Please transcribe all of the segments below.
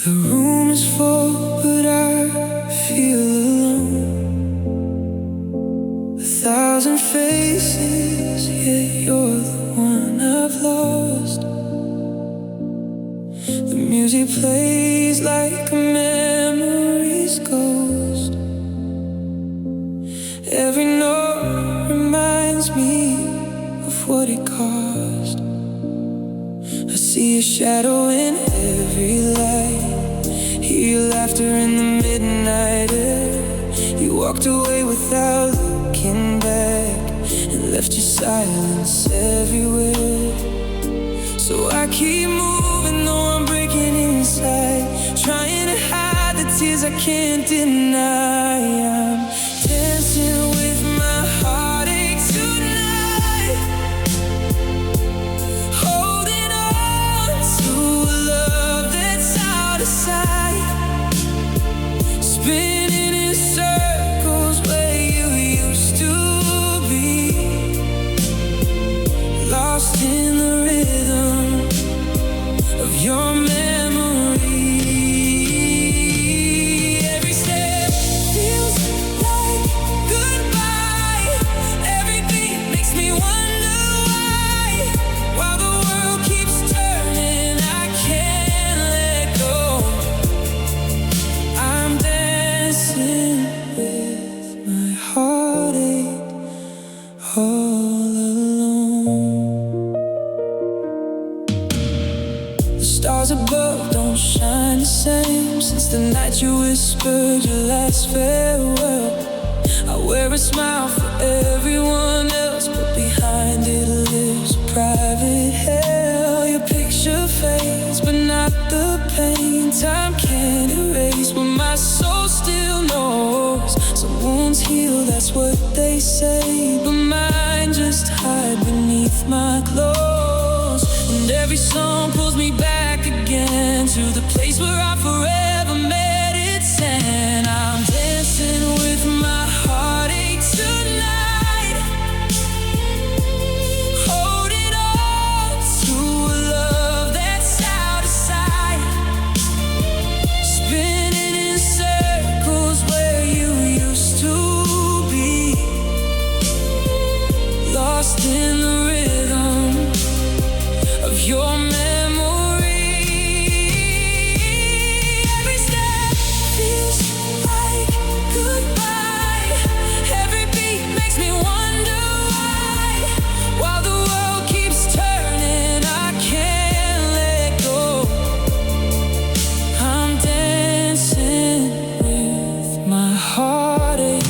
The room is full, but I feel alone. A thousand faces, yet you're the one I've lost. The music plays like a memory's ghost. Every note reminds me of what it cost. I see a shadow in every light, hear your laughter in the midnight air. You walked away without looking back and left your silence everywhere. So I keep moving though I'm breaking inside, trying to hide the tears I can't deny. I'm dancing with my heartache tonight, holding on to a love that's out of sight, spinning in circles where you used to be, lost in the rhythm of your memory. Every step feels like goodbye, every beat makes me wonder why. While the world keeps turning, I can't let go. I'm dancing with my heartache all alone. The stars above don't shine the same since the night you whispered your last farewell. I wear a smile for everyone else, but behind it lives a private hell. Your picture fades, but not the pain. Time can't erase what my soul still knows. Some wounds heal, that's what they say, but mine just hide beneath my clothes. And every song pulls me back again to the place where I forever met its end. I'm dancing with my heartache tonight, holding on to a love that's out of sight, spinning in circles where you used to be, lost in the rhythm of your memory. Every step feels like goodbye, every beat makes me wonder why. While the world keeps turning, I can't let go. I'm dancing with my heartache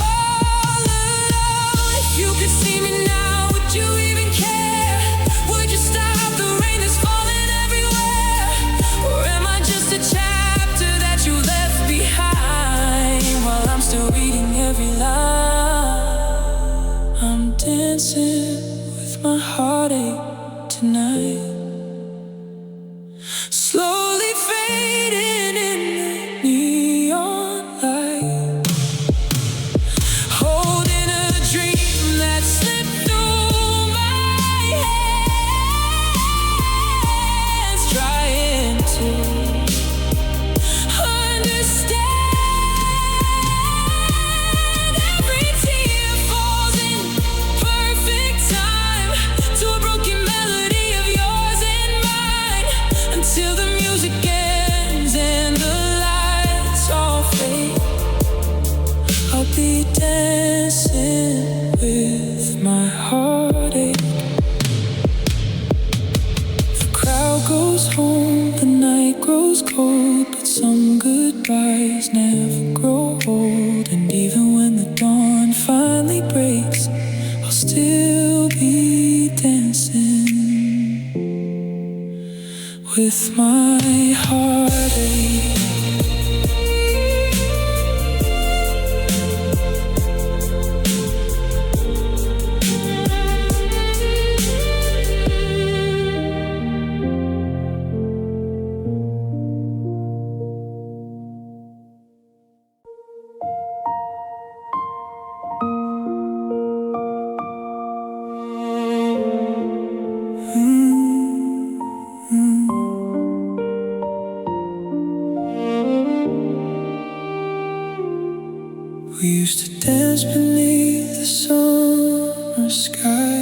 all alone. If you could see me now, would you even care? Would you stop the rain that's falling everywhere? Or am I just a chapter that you left behind while I'm still reading every line? I'm dancing with my heartache tonight, slowly fading in the neon light, holding a dream that slipped through my hands, trying to understand. Every tear falls in perfect time to a broken melody of yours and mine, until the music ends and the lights all fade. I'll be dancing with my heartache. The crowd goes home, the night grows cold, but some goodbyes never grow old. And even when the dawn finally breaks, I'll still be dancing with my heartache. used to dance beneath the summer sky,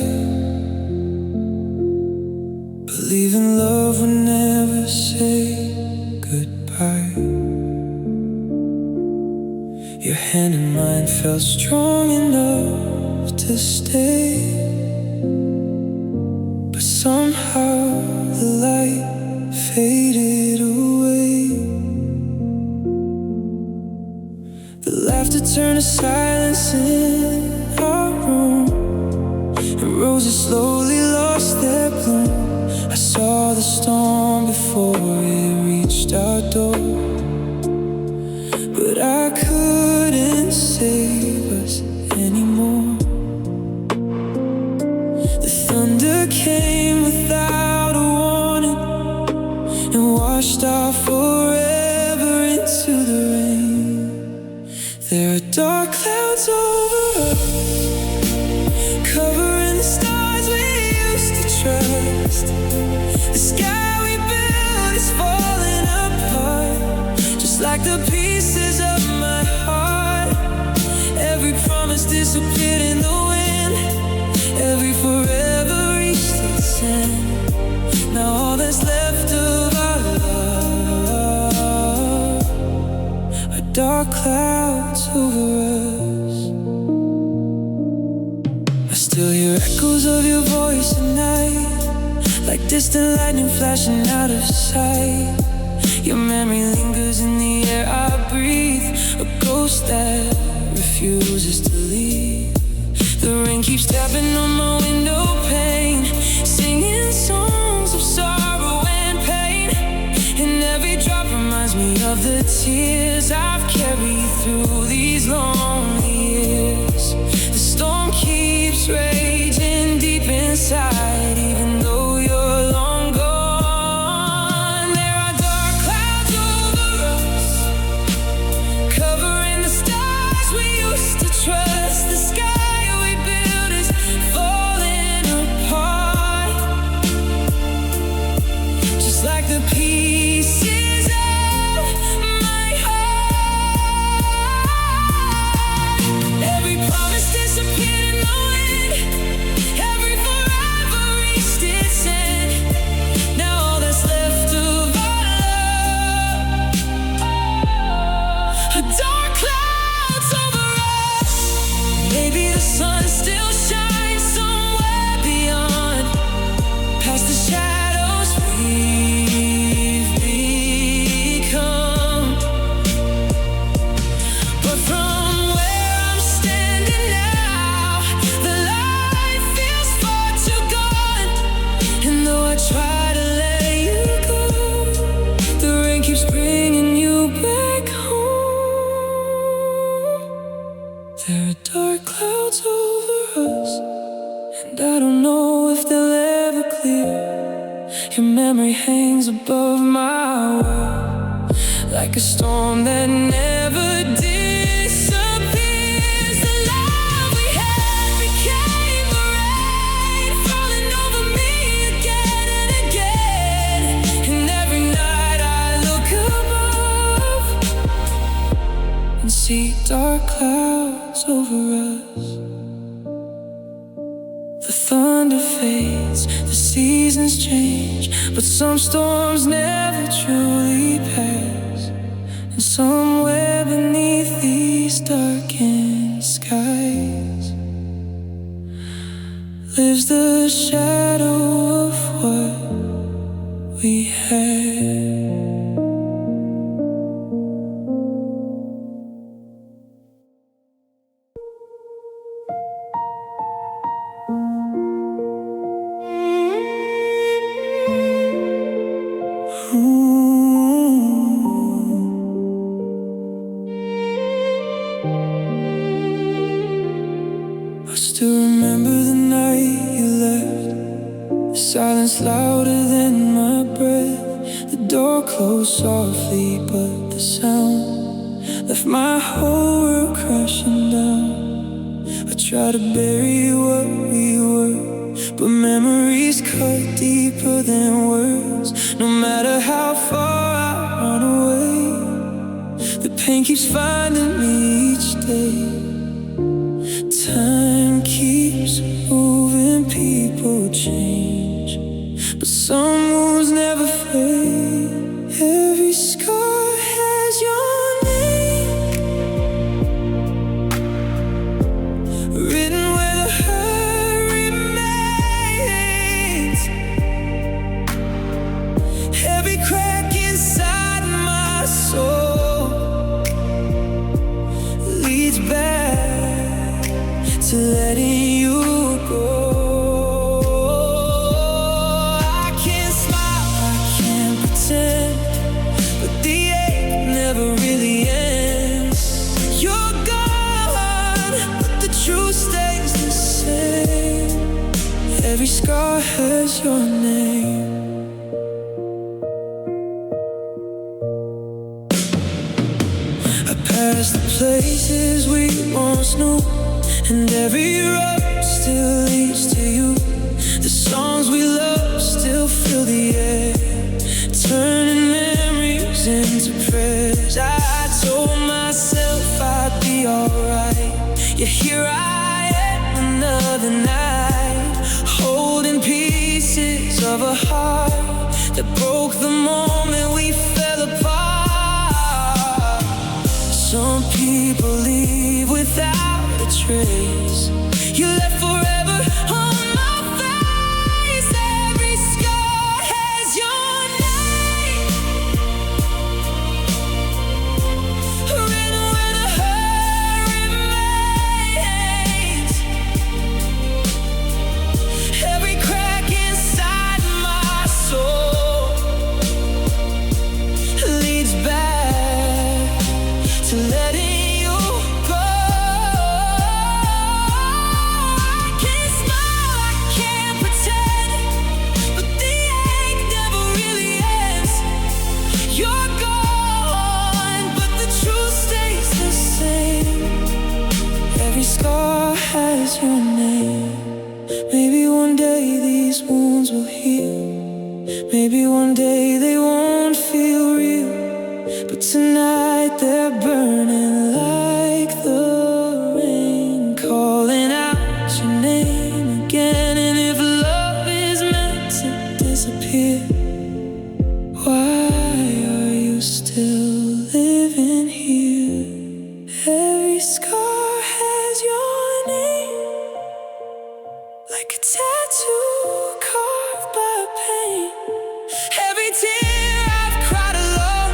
believe in love would never say goodbye. Your hand in mine felt strong enough to stay, but somehow the light faded away. The laughter turned to silence in our room, and roses slowly lost their bloom. I saw the storm before it reached our door, but I couldn't save us anymore. The thunder came without a warning and washed our forever into the rain. There are dark clouds over us, covering the stars we used to trust. The sky we built is falling apart, just like the pieces of my heart. Every promise disappeared in the wind, every forever reached its end. Now all that's left of our love are dark clouds over us. I still hear echoes of your voice at night, like distant lightning flashing out of sight. Your memory lingers in the air I breathe, a ghost that refuses to leave. The rain keeps tapping on my window pane, singing songs of sorrow and pain, and every drop reminds me of the tears I've carried through these lonely years. The storm keeps raging deep inside, even though you're long gone. There are dark clouds over us, covering the stars we used to trust. The sky we built is falling apart, just like the pieces of my heart. Every promise disappeared in the wind, every forever reached its end. Now all that's left of our love are dark clouds over us. Maybe the sun still shines somewhere beyond, past the shadows we've become. But from where I'm standing now, the light feels far too gone. And though I try to let you go, the rain keeps bringing you back home. There are dark clouds over us, and I don't know if they'll ever clear. Your memory hangs above my world, like a storm that never disappears. The love we had became the rain, falling over me again and again. And every night I look above and see dark clouds over us. The thunder fades, the seasons change, but some storms never truly pass. And somewhere beneath these darkened skies lives the shadow of what we had. I still remember the night you left, the silence louder than my breath. The door closed softly, but the sound left my whole world crashing down. I tried to bury what we were, but memories cut deeper than words. No matter how far I run away, the pain keeps finding me each day. Time keeps moving, people change, but some wounds never fade. Every scar has your name written where the hurt remains. Every crack inside my soul leads back to letting you go. I can't smile, I can't pretend, but the ache never really ends. You're gone, but the truth stays the same. Every scar has your name. I passed the places we once knew, and every road still leads to you. The songs we love still fill the air, turning memories into prayers. I told myself I'd be alright, yet here I am another night, holding pieces of a heart that broke the moment we fell apart. Some people leave without a trace. You left forever on my face. Every scar has your name written where the hurt remains. Every crack inside my soul leads back to letting your name. Maybe one day these wounds will heal. Maybe one day they won't feel real. But tonight they're burning like the rain, calling out your name again. And if love is meant to disappear, why are you still living here? Every scar has your name, like a tattoo carved by pain. Every tear I've cried alone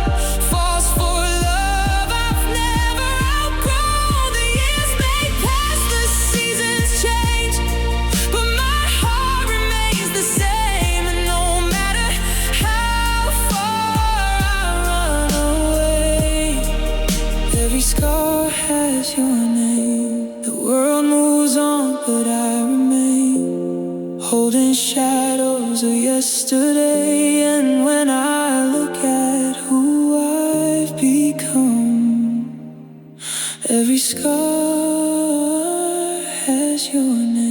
falls for love I've never outgrown. The years may pass, the seasons change, but my heart remains the same. And no matter how far I run away, every scar has your name. The world moves on, but I remain, holding shadows of yesterday. And when I look at who I've become, every scar has your name.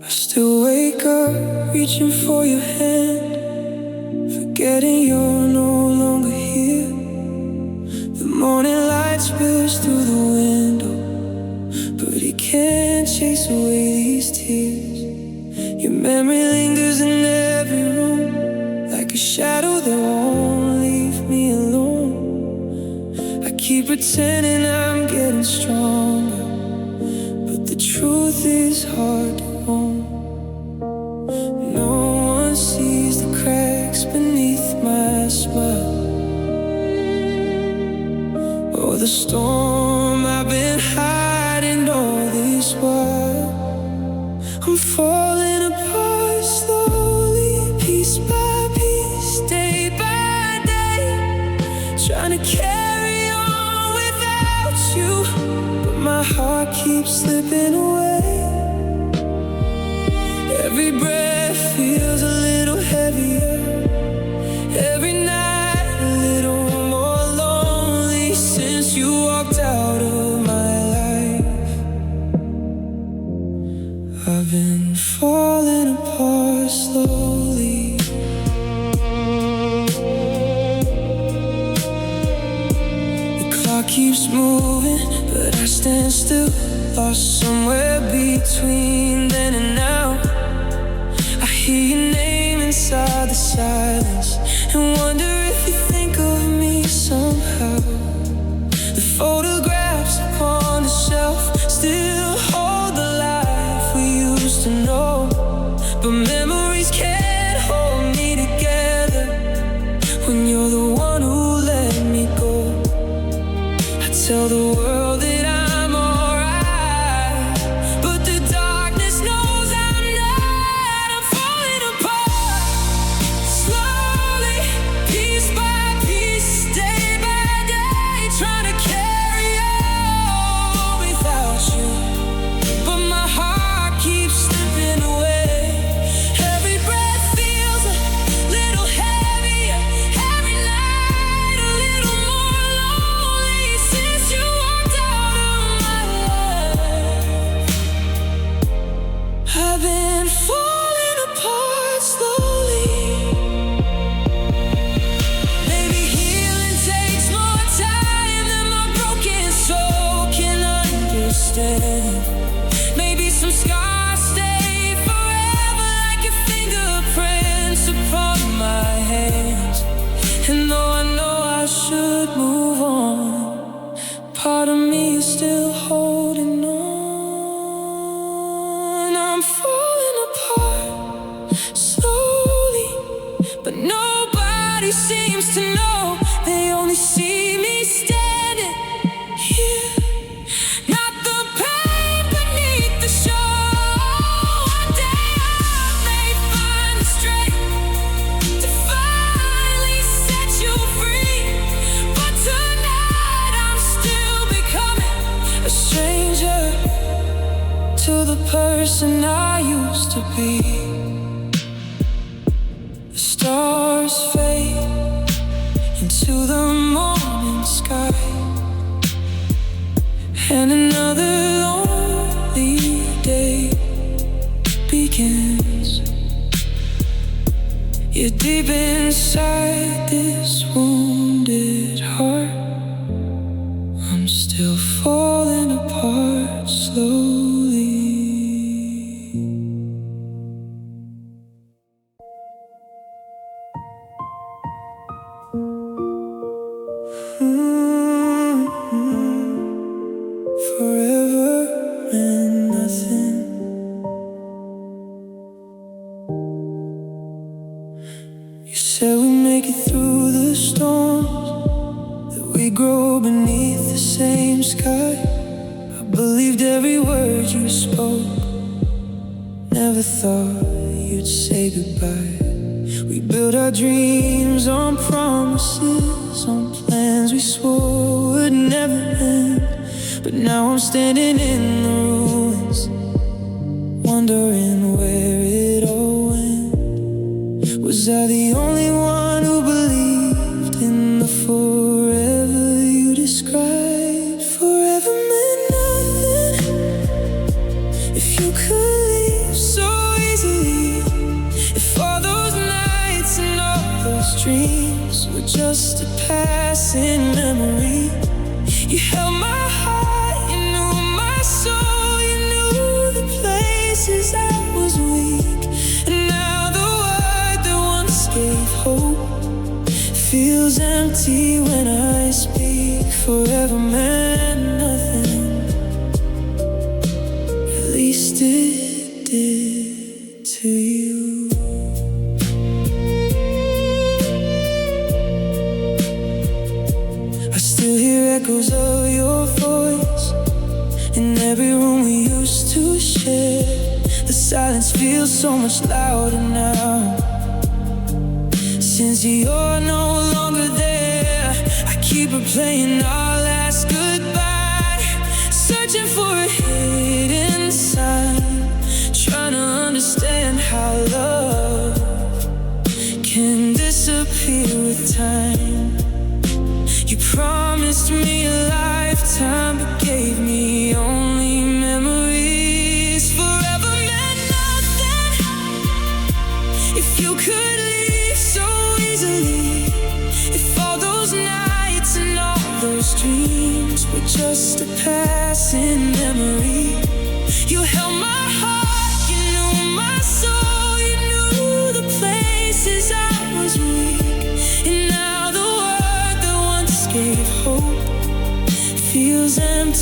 I still wake up reaching for your hand, forgetting you're no longer here. The morning light spills through the window, but it can't chase away these tears. Your memory lingers in every room, like a shadow that won't leave me alone. I keep pretending I'm getting stronger, but the truth is hard to own. No one sees the cracks beneath my smile, or the storm I've been hiding all this while. I'm falling apart slowly, piece by piece, day by day, trying to carry on without you, but my heart keeps slipping away. Every breath feels a little heavier, every night a little more I've been falling apart slowly. The clock keeps moving, but I stand still, lost somewhere between then and now. I hear your name inside the silence and wonder if you think of me somehow. The photographs upon the shelf still hold the life we used to know, but memories can't hold me together when you're the one who let me go. I tell the world that I'm alright, but the darkness knows I'm not. I'm falling apart slowly, piece by piece, day by day, trying to carry on without you, but my heart keeps slipping away. Every breath feels a little heavier, every night a little more lonely since you walked out of my life. I've been falling apart slowly. Maybe healing takes more time than my broken soul can understand. Maybe some scars stay forever like your fingerprints upon my hands. And though I know I should move on, part of me is still holding on. I'm falling apart slowly, but nobody seems to know. They only see me standing here, not the pain beneath the show. One day I may find the strength to finally set you free, but tonight I'm still becoming a stranger to the person I used to be. The stars fade into the morning sky, and another lonely day begins. You're deep inside this wounded heart. I'm still falling apart slowly. Forever and nothing. You said we make it through the storms, that we grow beneath the same sky. I believed every word you spoke, never thought you'd say goodbye. We built our dreams on promises, on plans we swore would never end. But now I'm standing in the ruins, wondering where it all went. Was I the only one who believed in the forever you described? Forever meant nothing if you could leave so easily. If all those nights and all those dreams were just a passing memory. You held my heart, you knew my soul, you knew the places I was weak. And now the word that once gave hope feels empty when I speak. Forever meant nothing, at least it did to you. I still hear echoes of your voice in every room we used to share. The silence feels so much louder now, since you're no longer there. I keep replaying our last goodbye, searching for a hidden sign, trying to understand how love can disappear with time. You promised me a lifetime, but gave me only memories. Forever meant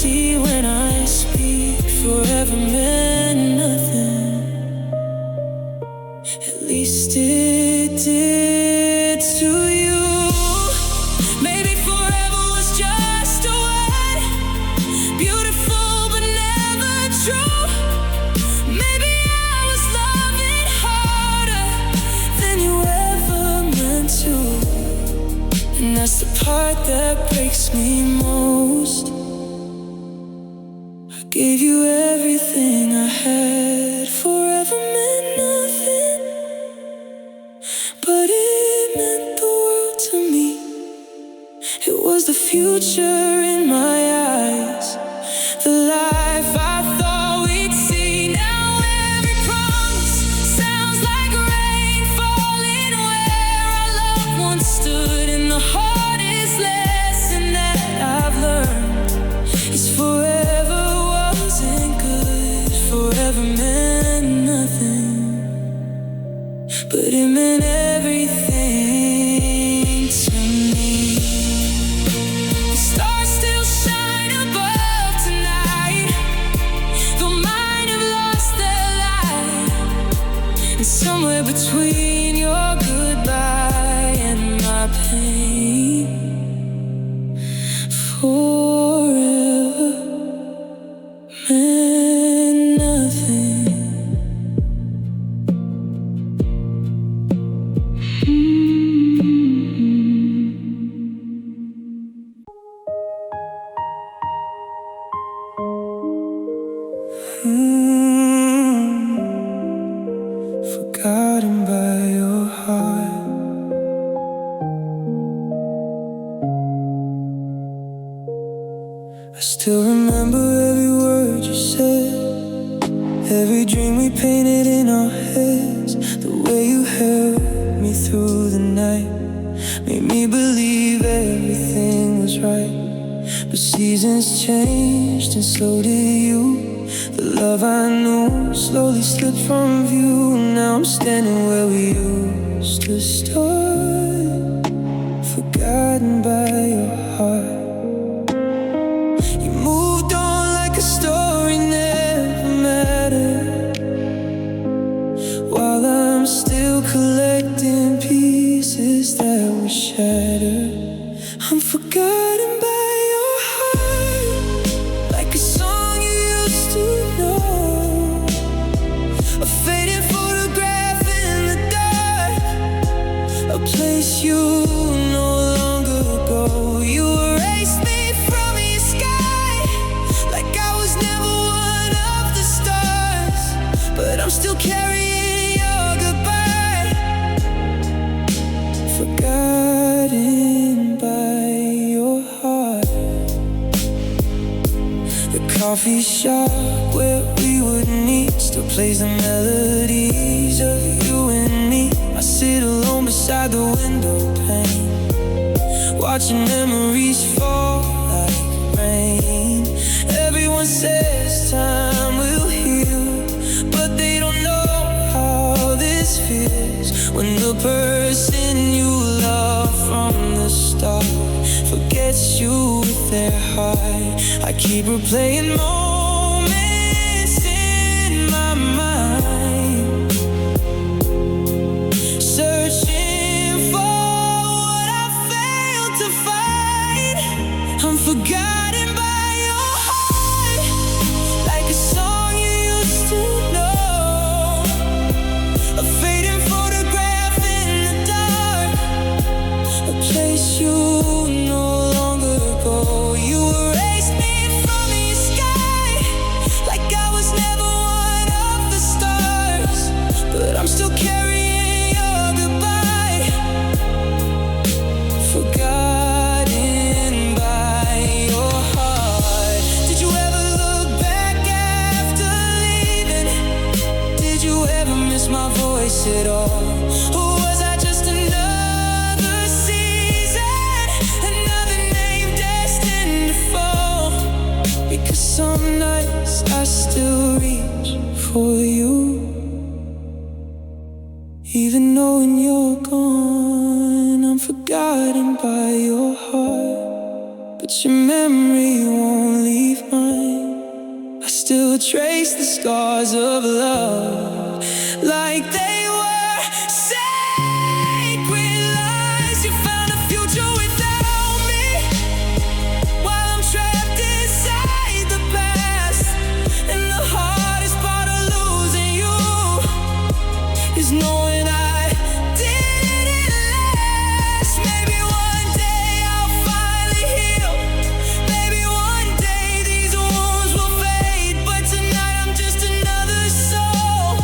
see when I speak. Forever meant nothing. At least it did to you. Maybe forever was just a word, beautiful but never true. Maybe I was loving harder than you ever meant to. And that's the part that breaks me most. I gave you everything I had. Forever meant nothing, but it meant the world to me. It was the future in my eyes, the life I thought we'd see. Now every promise sounds like rain falling where our loved ones stood. And the hardest lesson that I've learned is forever wasn't good. Forever meant nothing, but it meant everything to me. The stars still shine above tonight, though mine have lost their light. And somewhere between your goodbye and my pain, forever meant nothing. Forgotten by your heart. I still remember every word you said, every dream we painted in our heads. The way you held me through the night made me believe everything was right. But seasons changed and so did you. The love I knew slowly slipped from view. Now I'm standing where we used to start, forgotten by your heart. You moved on like a story never mattered, while I'm still collecting pieces that were shattered. I'm forgotten by your heart, like a song you used to know, a faded photograph in the dark, a place you no longer go. You erased me from your sky, like I was never one of the stars, but I'm still carrying your goodbye. Forgotten by your heart. The coffee shop where we would meet still plays the melodies of you and me. I sit alone beside the window pane, watching memories fall like rain. Everyone says time will heal, but they don't know how this feels when the person you love from the start forgets you with their heart. I keep replaying moments in my mind, searching for what I failed to find. I'm forgotten by your heart, like a song you used to know, a fading photograph in the dark, a place you no longer go. You erased me from your sky, like I was never one of the stars, but I'm still carrying your goodbye. Forgotten by your heart. Did you ever look back after leaving? Did you ever miss my voice at all? Or was I just another season, another name destined to fall? Because some nights I still reach for you, even knowing you're gone. I'm forgotten by your heart, but your memory won't leave my still trace the scars of love, like they were sacred lies. You found a future without me, while I'm trapped inside the past. And the hardest part of losing you is knowing I didn't last. Maybe one day I'll finally heal. Maybe one day these wounds will fade. But tonight I'm just another soul,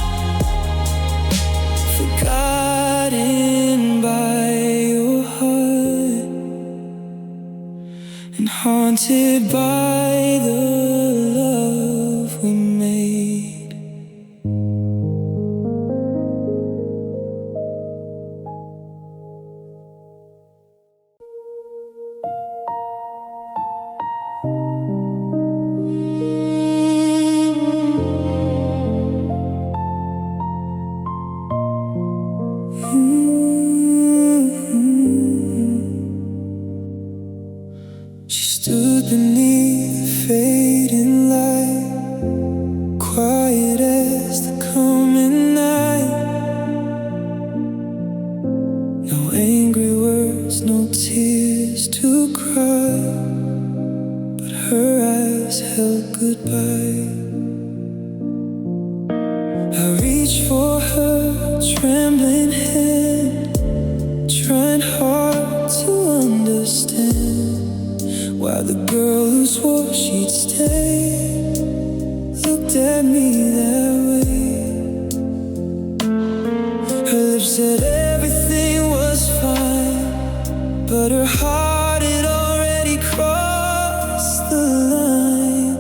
forgotten by your heart, and haunted by the love we made. She stood beneath the fading light, quiet as the coming night. No angry words, no tears to cry, but her eyes held goodbye. I reached for her trembling hand, trying hard to understand why the girl who swore she'd stay looked at me that way. Her lips said everything was fine, but her heart had already crossed the line.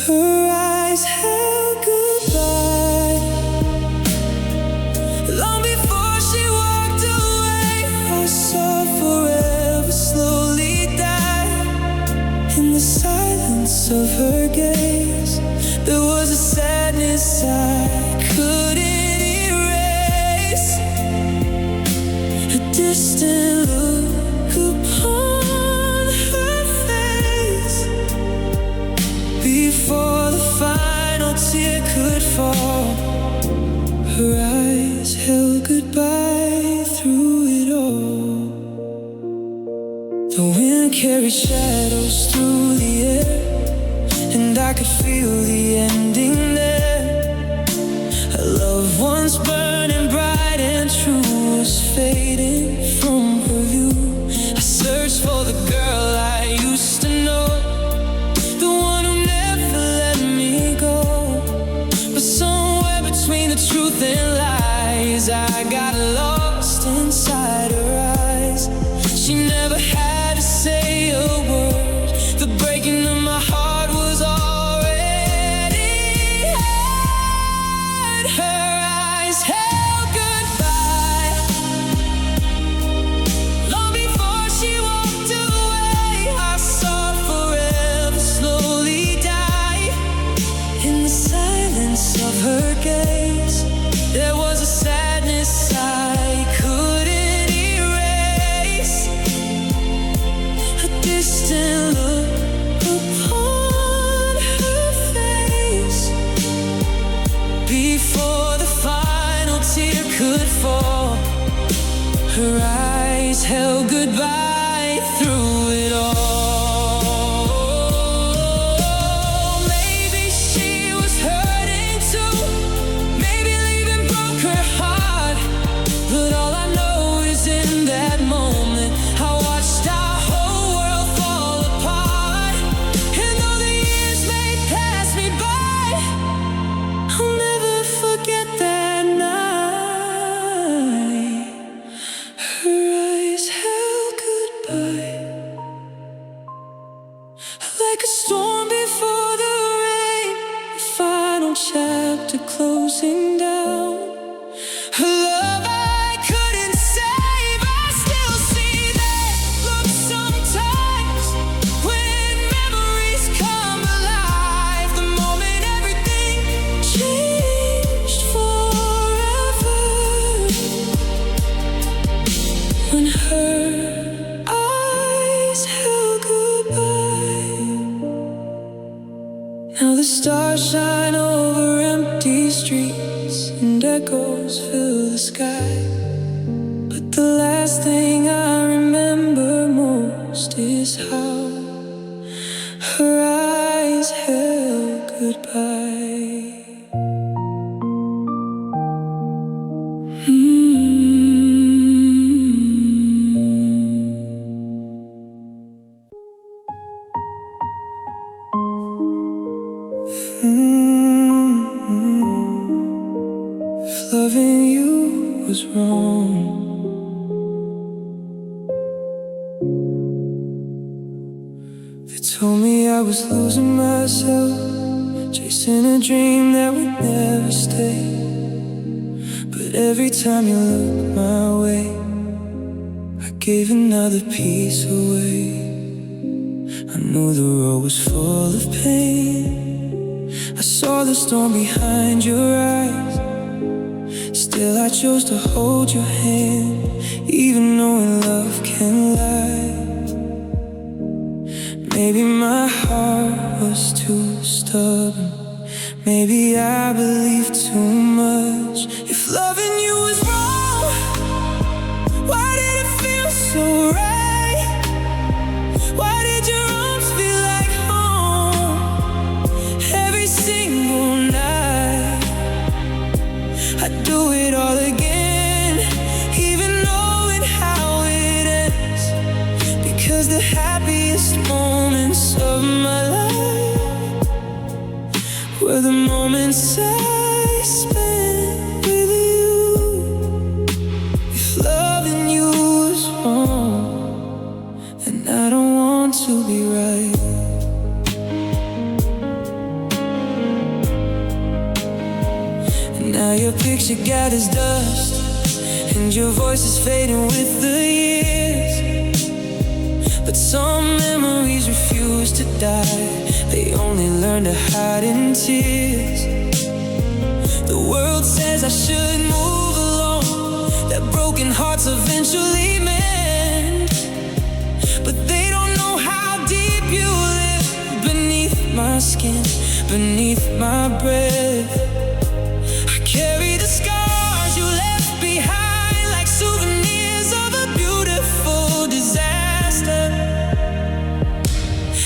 Her eyes held goodbye long before she walked away. I saw forever slowly die in the silence of her gaze. There was a sadness I couldn't erase, a distant look upon her face. Before the final tear could fall, her eyes held goodbye through it all. The wind carried shadows through the air, and I could feel the ending there. A love once burning bright and true was fading from her view. I searched for the girl I used to know, the one who never let me go. But somewhere between the truth and lies, I got lost inside her eyes. She never had to say a word. The breaking of my heart was already heard. Her eyes held goodbye long before she walked away. I saw forever slowly die in the silence of her gaze. There was a sadness I couldn't erase, a distant look upon her face. Before the final tear could fall, her eyes held goodbye through it all. Maybe she was hurting too, maybe leaving broke her heart. But all I know is in that moment I watched our whole world fall apart. And though the years may pass me by, I'll never forget that night. Her eyes held goodbye, like a storm before the rain, the final chapter closing down. A love I couldn't save, I still see that look sometimes when memories come alive. The moment everything changed forever, when her eyes held goodbye. Now the stars shine streets and echoes fill the sky. But the last thing I remember most is how her eyes held goodbye. If loving you was wrong, they told me I was losing myself, chasing a dream that would never stay. But every time you looked my way, I gave another piece away. I knew the road was full of pain. I saw the storm behind your eyes. Still I chose to hold your hand, even knowing love can lie. Maybe my heart was too stubborn, maybe I believed too much. If loving you was wrong, why did it feel so right? Why did your arms feel like home every single night? I'd do it all again, even knowing how it ends, because the happiest moments of my life were the moments I spent with you. If loving you was wrong, then I don't want to be right. And now your picture gathers dust, and your voice is fading with the years. But some memories refuse to die, they only learn to hide in tears. The world says I should move along, that broken hearts eventually mend. But they don't know how deep you live beneath my skin, beneath my breath. I carry the scars you left behind, like souvenirs of a beautiful disaster.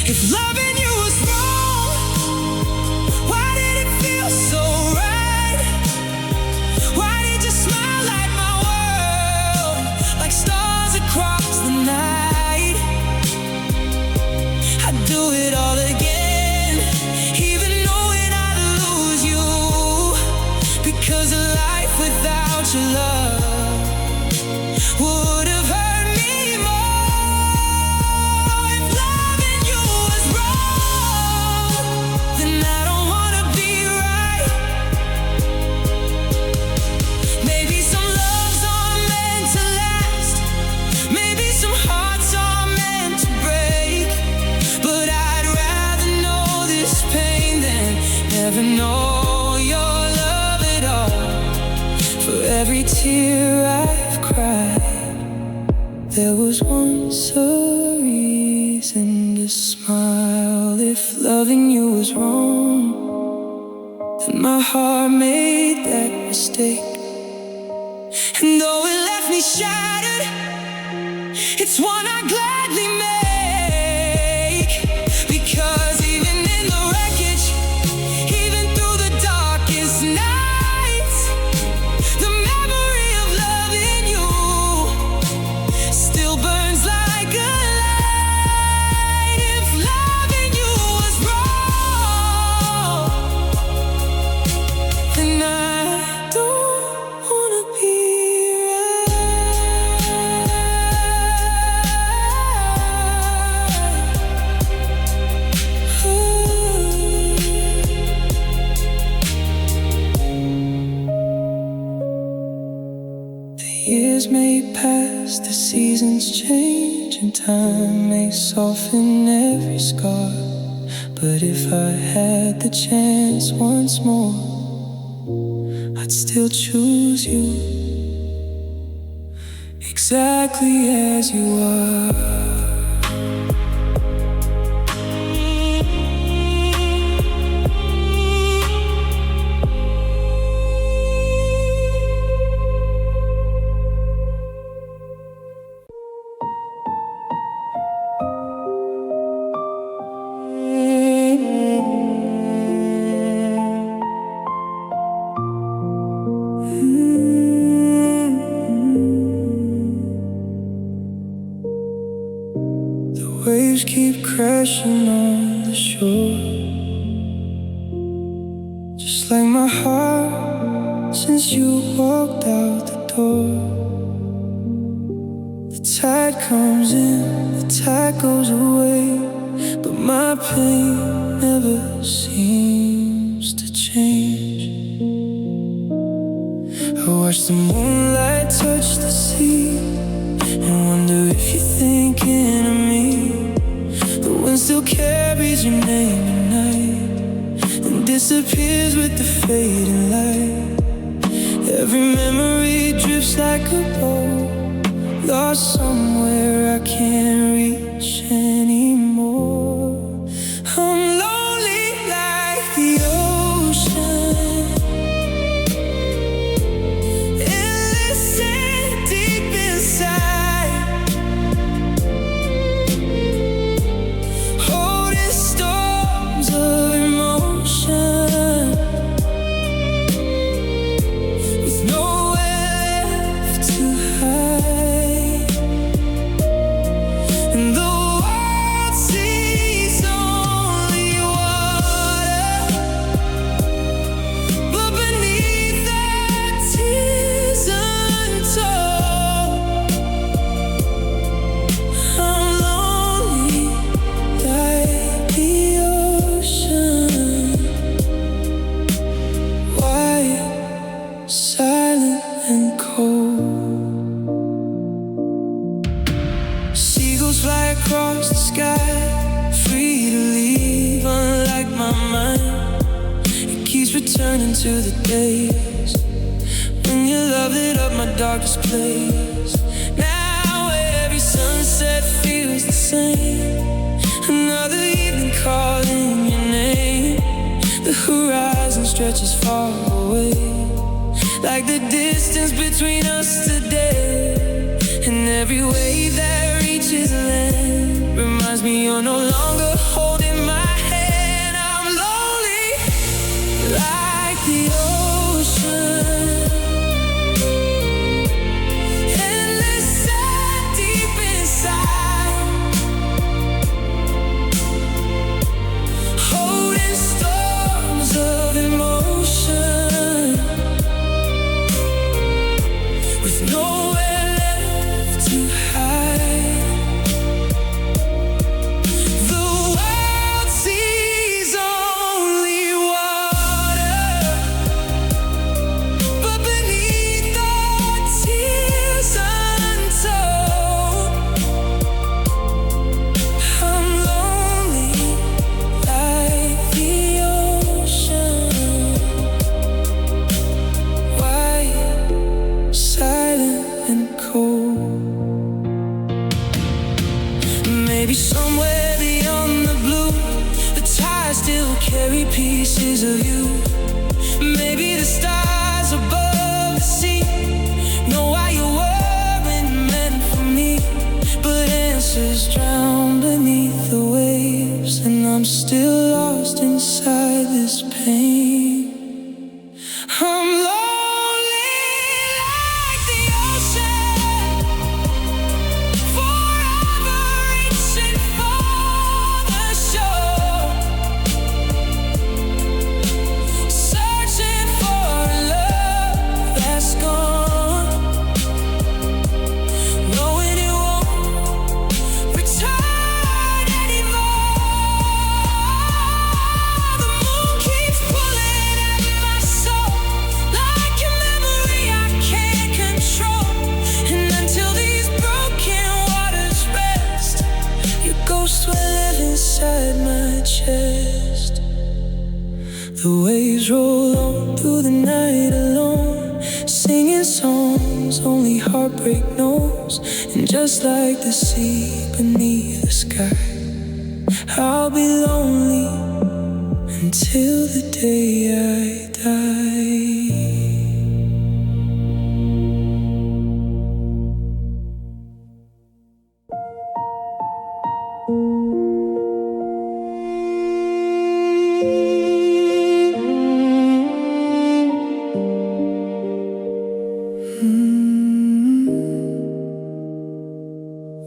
If loving you was wrong, why did it feel so right? Why did you smile like my world, like stars across the night? I'd do it all again, even knowing I'd lose you, because a life without your love would have hurt me more. If loving you was wrong, then I don't wanna be right. Maybe some loves are meant to last, maybe some hearts are meant to break. But I'd rather know this pain than never know your love at all. For every tear I've cried, there was once a reason to smile. If loving you was wrong, then my heart made that mistake. And though it left me shattered, it's one I gladly make. Because even in the wreckage, even through the darkest nights, the memory of loving you still burns like a light. If loving you was wrong, then I don't wanna be Years may pass, the seasons change, and time may soften every scar. But if I had the chance once more, I'd still choose you, exactly as you are. waves keep crashing on the shore, just like my heart since you walked out the door. The tide comes in, the tide goes away, but my pain never seems to change. I watch the moonlight touch the sea and wonder if you're thinking of me. The wind still carries your name at night and disappears with the fading light. Every memory drifts like a boat, lost somewhere I can't reach anymore. I'm lonely like the ocean, endless and deep inside, holding storms of emotion, with nowhere left to hide. And the world sees only water, but beneath the tears untold, I'm lonely like the ocean, wide, silent and cold. Seagulls fly across the sky, free to leave, unlike my mind. It keeps returning to the days when your love lit up my darkest place. Now every sunset feels the same, another evening calling your name. The horizon stretches far away, like the distance between us today. And every wave that reaches land reminds me you're no longer holding my hand. I'm lonely like the ocean, endless and deep inside, holding storms of emotion, with nowhere left to hide. The world sees only water, but beneath the tears untold, I'm lonely like the ocean, wide, silent and cold. Maybe somewhere beyond the blue, the tides still carry pieces of you. Maybe the stars above the sea know why you weren't meant for me, but answers drown beneath the waves, and I'm still lost inside this pain. I'm lonely like the ocean, forever reaching for the shore, searching for a love that's gone, knowing it won't return anymore. The moon keeps pulling at my soul, like a memory I can't control. And until these broken waters rest, your ghost will live inside my chest. The waves roll on through the night alone, singing songs only heartbreak knows. And just like the sea beneath the sky, I'll be lonely until the day I die.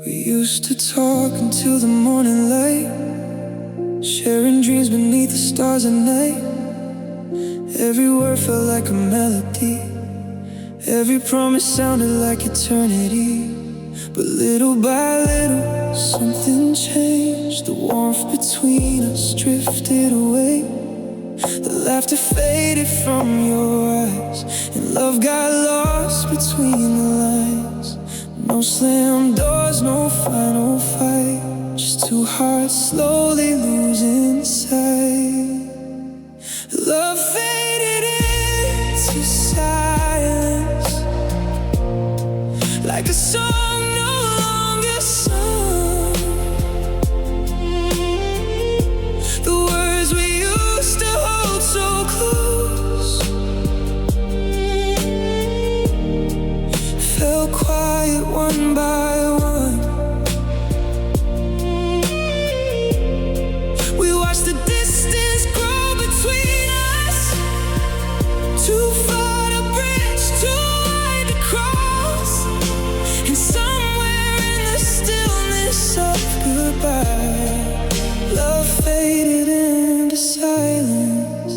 We used to talk until the morning light, sharing dreams beneath the stars at night. Every word felt like a melody, every promise sounded like eternity. But little by little, something changed. The warmth between us drifted away. The laughter faded from your eyes, and love got lost between the lines. No slam doors, no final fight, just two hearts slowly losing sight. Love faded into silence, like a song no longer sung. The words we used to hold so close fell quiet one by one. We watched the distance grow between us, too far to bridge, too wide to cross. And somewhere in the stillness of goodbye, love faded into silence.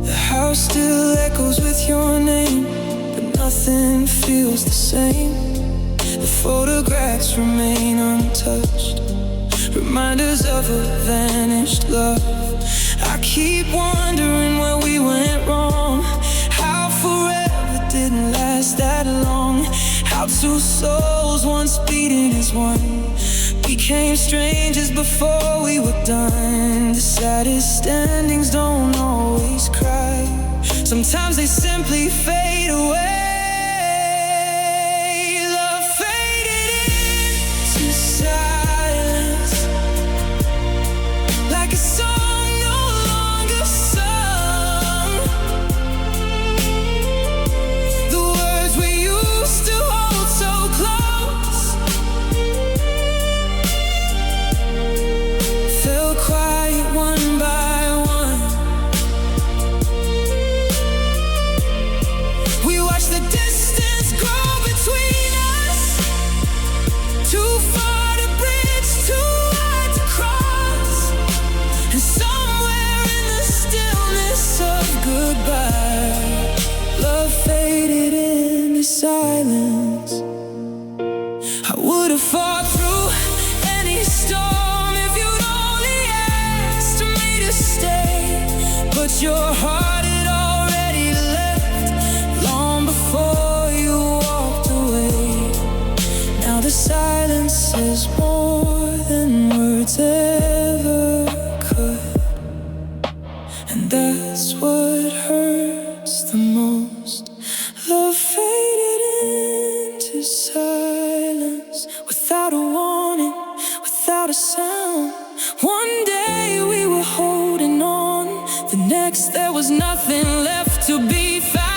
The house still echoes with your name, but nothing feels the same. The photographs remain untouched, reminders of a vanished love. I keep wondering where we went wrong, how forever didn't last that long, how two souls once beating as one became strangers before we were done. The saddest endings don't always cry, sometimes they simply fade away. Love faded into silence, like a song no longer sung. The words we used to hold so close fell quiet one by one. We watched the distance grow between us, too far to bridge, too wide to cross. And somewhere in the stillness of goodbye, love faded into silence. I would have fought through any storm if you'd only asked me to stay, but your heart had already left long before you walked away. Now the silence says more than words ever could, and that's what hurts the most. Love faded into silence, without a warning, without a sound. One day we were holding on, the next there was nothing left to be found.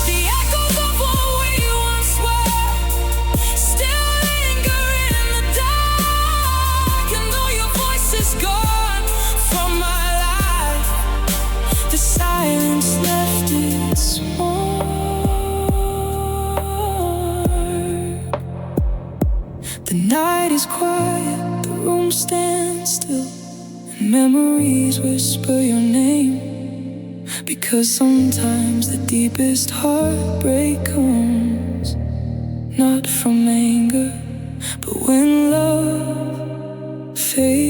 The echoes of what we once were still linger in the dark, and though your voice is gone from my life, the silence left its mark. The night is quiet, the room stands still, and memories whisper your name. Because sometimes the deepest heartbreak comes not from anger, but when love fades